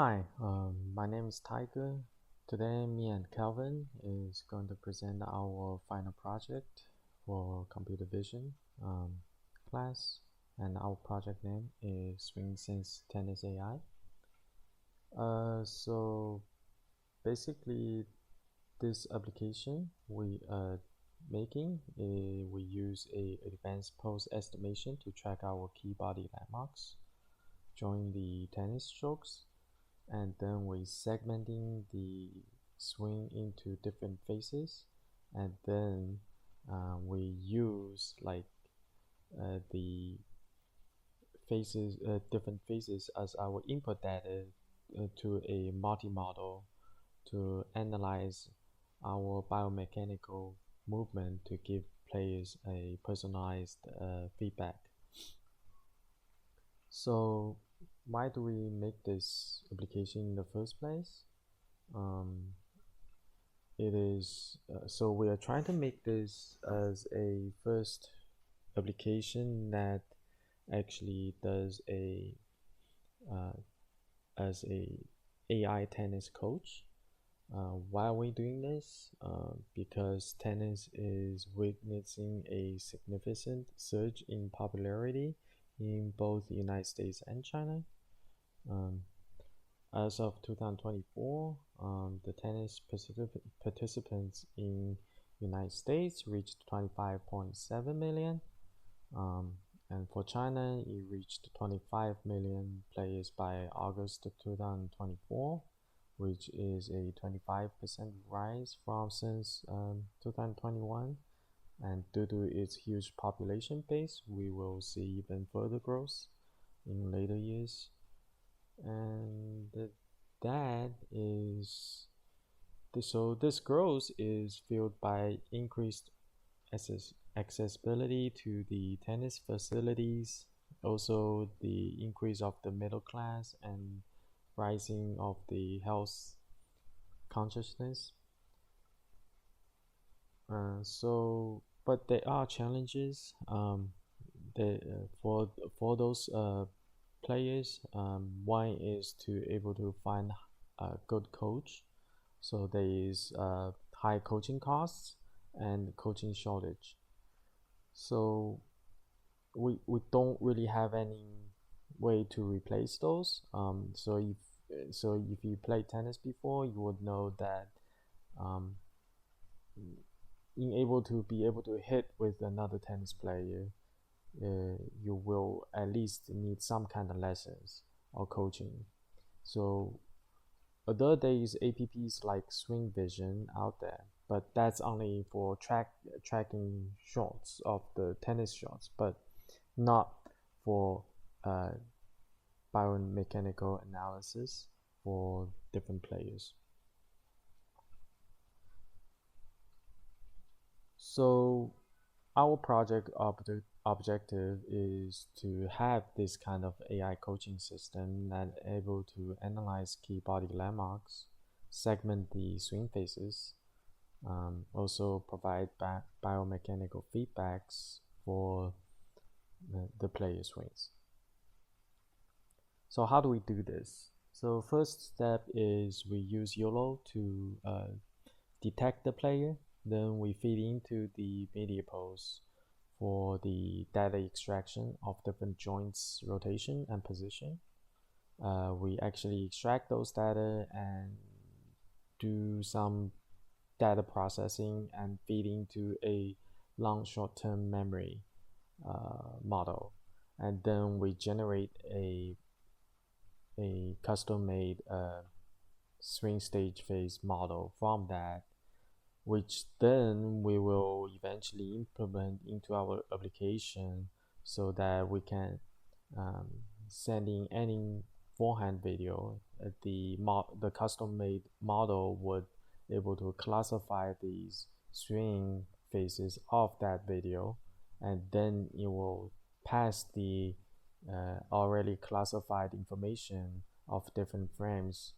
Hi, my name is Tiger. Today, me and Calvin is going to present our final project for computer vision class, and our project name is SwingSense Tennis AI. So basically, this application we are making, we use a advanced pose estimation to track our key body landmarks during the tennis strokes, and then we segmenting the swing into different phases, and then we use like the phases different phases as our input data to a multi-model to analyze our biomechanical movement to give players a personalized feedback. So why do we make this application in the first place? um, it is so we are trying to make this as a first application that actually does a uh, as a AI tennis coach. Why are we doing this? Because tennis is witnessing a significant surge in popularity in both the United States and China. Um, As of 2024, the tennis participants in United States reached 25.7 million, um, and for China, it reached 25 million players by August 2024, which is a 25% rise from since 2021. And due to its huge population base, we will see even further growth in later years. And that is so this growth is fueled by increased accessibility to the tennis facilities, also the increase of the middle class and rising of the health consciousness. But there are challenges. For those players, one is to able to find a good coach. So there is high coaching costs and coaching shortage. So we don't really have any way to replace those. So if you played tennis before, you would know that um, being able to hit with another tennis player, you will at least need some kind of lessons or coaching. So although there is apps like Swing Vision out there, but that's only for tracking shots of the tennis shots, but not for uh, biomechanical analysis for different players. So our project objective is to have this kind of AI coaching system that able to analyze key body landmarks, segment the swing phases, also provide biomechanical feedbacks for the player swings. So how do we do this? So first step is we use YOLO to detect the player. Then we feed into the media pose for the data extraction of different joints rotation and position. We actually extract those data and do some data processing and feed into a long short-term memory model, and then we generate a custom-made swing stage phase model from that, which then we will eventually implement into our application so that we can um, send in any forehand video. The custom made model would able to classify these swing phases of that video, and then it will pass the already classified information of different frames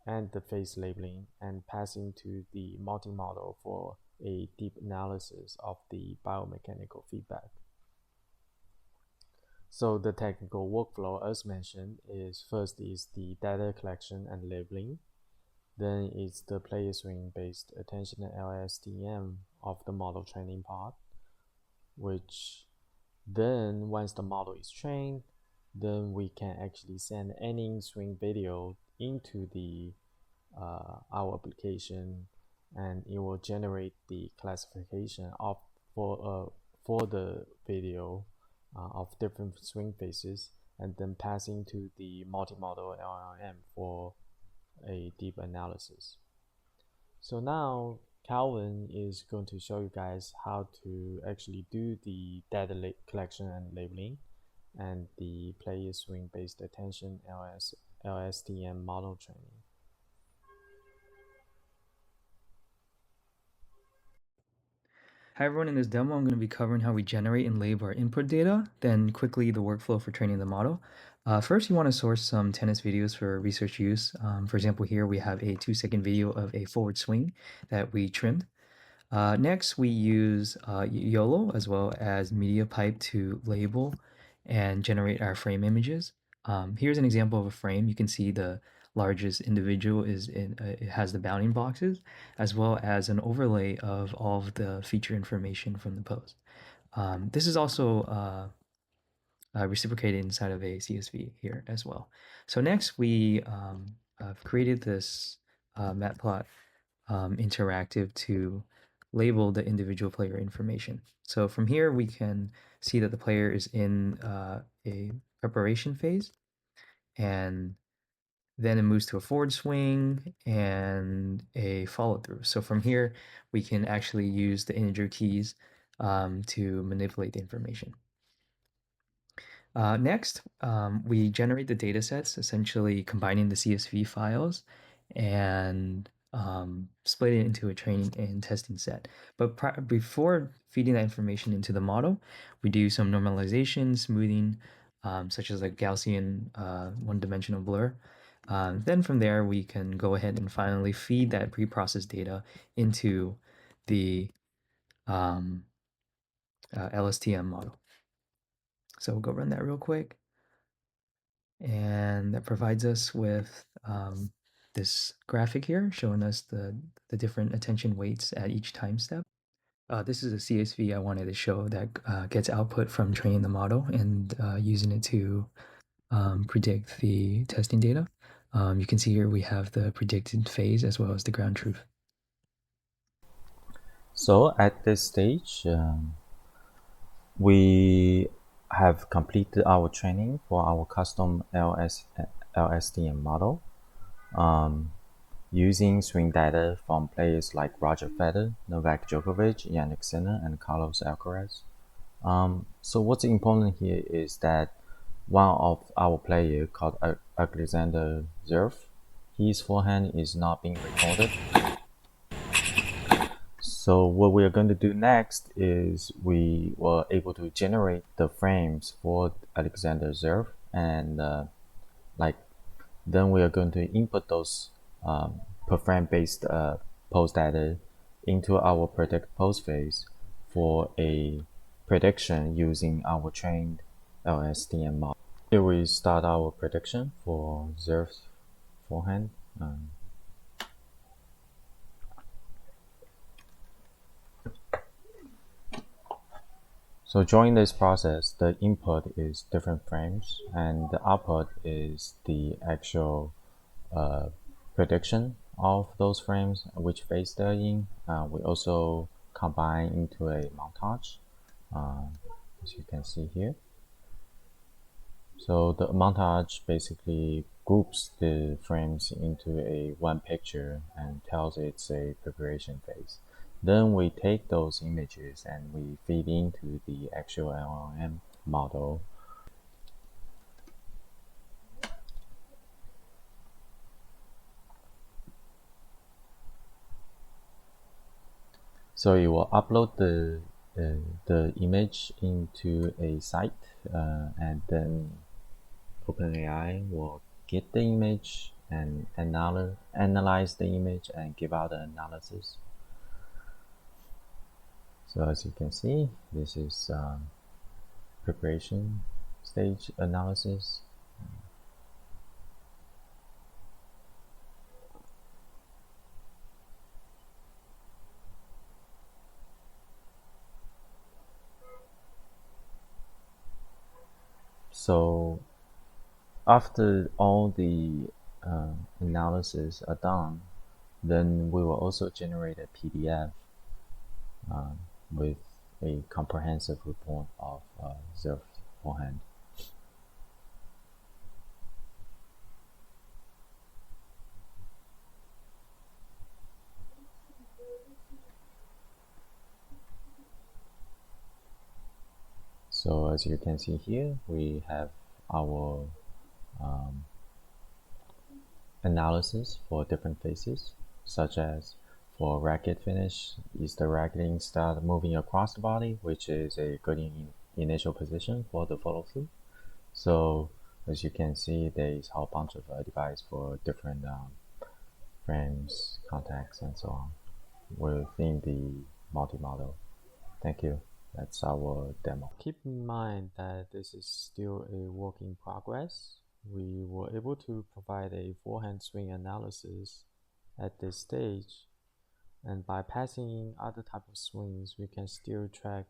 and the phase labeling and pass into the multi-model for a deep analysis of the biomechanical feedback. So the technical workflow, as mentioned, is first is the data collection and labeling. Then it's the player swing based attention LSTM of the model training part, which then once the model is trained, then we can actually send any swing video into the our application, and it will generate the classification of for the video of different swing faces, and then passing to the multimodal LLM for a deep analysis. So now Calvin is going to show you guys how to actually do the data collection and labeling and the player swing based attention LSTM model training. Hi everyone, in this demo I'm going to be covering how we generate and label our input data, then quickly the workflow for training the model. First, you want to source some tennis videos for research use. For example, here we have a 2-second video of a forward swing that we trimmed. Next, we use YOLO as well as MediaPipe to label and generate our frame images. Here's an example of a frame. You can see the largest individual is it has the bounding boxes, as well as an overlay of all of the feature information from the post. This is also reciprocated inside of a CSV here as well. So next, we have created this Matplot interactive to label the individual player information. So from here, we can see that the player is in a preparation phase, and then it moves to a forward swing and a follow through. So from here, we can actually use the integer keys to manipulate the information. Next, we generate the data sets, essentially combining the CSV files and split it into a training and testing set. But before feeding that information into the model, we do some normalization, smoothing, such as like Gaussian one-dimensional blur. Then from there, we can go ahead and finally feed that pre-processed data into the LSTM model. So we'll go run that real quick. And that provides us with this graphic here showing us the different attention weights at each time step. This is a CSV I wanted to show that gets output from training the model and using it to predict the testing data. You can see here we have the predicted phase as well as the ground truth. So at this stage, we have completed our training for our custom LSTM model using swing data from players like Roger Federer, Novak Djokovic, Jannik Sinner, and Carlos Alcaraz. So what's important here is that one of our players called Alexander Zverev, his forehand is not being recorded. So what we are going to do next is we were able to generate the frames for Alexander Zverev, and then we are going to input those per frame based pose data into our predict pose phase for a prediction using our trained LSTM model. Here we start our prediction for Zverev's forehand. So during this process, the input is different frames, and the output is the actual prediction of those frames, which phase they're in. We also combine into a montage, as you can see here. So the montage basically groups the frames into a one picture and tells it's a preparation phase. Then we take those images and we feed into the actual LLM model. So it will upload the image into a site, and then OpenAI will get the image and analyze the image and give out the analysis. So as you can see, this is preparation stage analysis. So after all the analysis are done, then we will also generate a PDF with a comprehensive report of Zerf forehand. So as you can see here, we have our analysis for different phases, such as for racket finish, is the racketing start moving across the body, which is a good initial position for the follow through. So as you can see, there is a whole bunch of devices for different frames, contacts, and so on within the multi-model. Thank you. That's our demo. Keep in mind that this is still a work in progress. We were able to provide a forehand swing analysis at this stage, and by passing in other type of swings, we can still track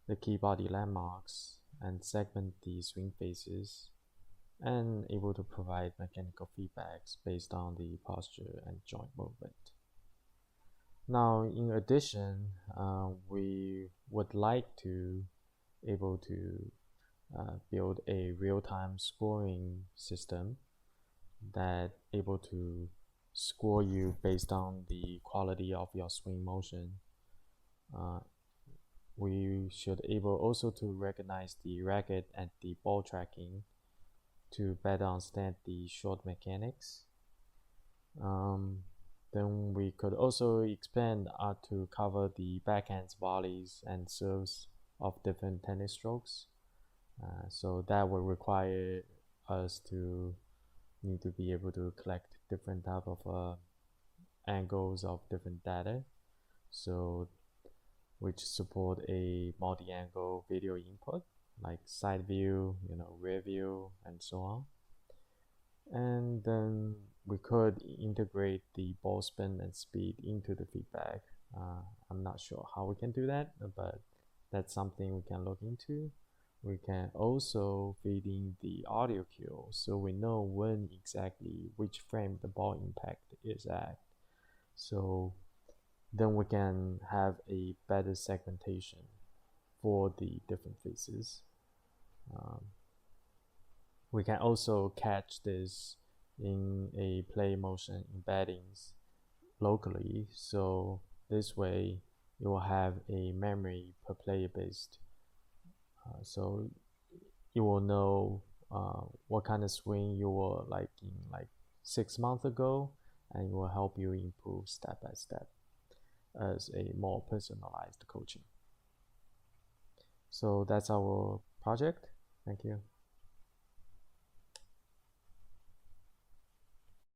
the key body landmarks and segment the swing phases, and able to provide mechanical feedbacks based on the posture and joint movement. Now, in addition, we would like to able to build a real-time scoring system that able to score you based on the quality of your swing motion. We should able also to recognize the racket and the ball tracking to better understand the short mechanics. Then we could also expand to cover the backhands, volleys, and serves of different tennis strokes. So that will require us to need to be able to collect different type of angles of different data. So which support a multi-angle video input like side view, rear view, and so on. And then we could integrate the ball spin and speed into the feedback. I'm not sure how we can do that, but that's something we can look into. We can also feed in the audio cue so we know when exactly which frame the ball impact is at. So then we can have a better segmentation for the different phases. We can also catch this in a play motion embeddings locally, so this way you will have a memory per player based. So you will know what kind of swing you were like in like 6 months ago, and it will help you improve step by step as a more personalized coaching. So that's our project. Thank you.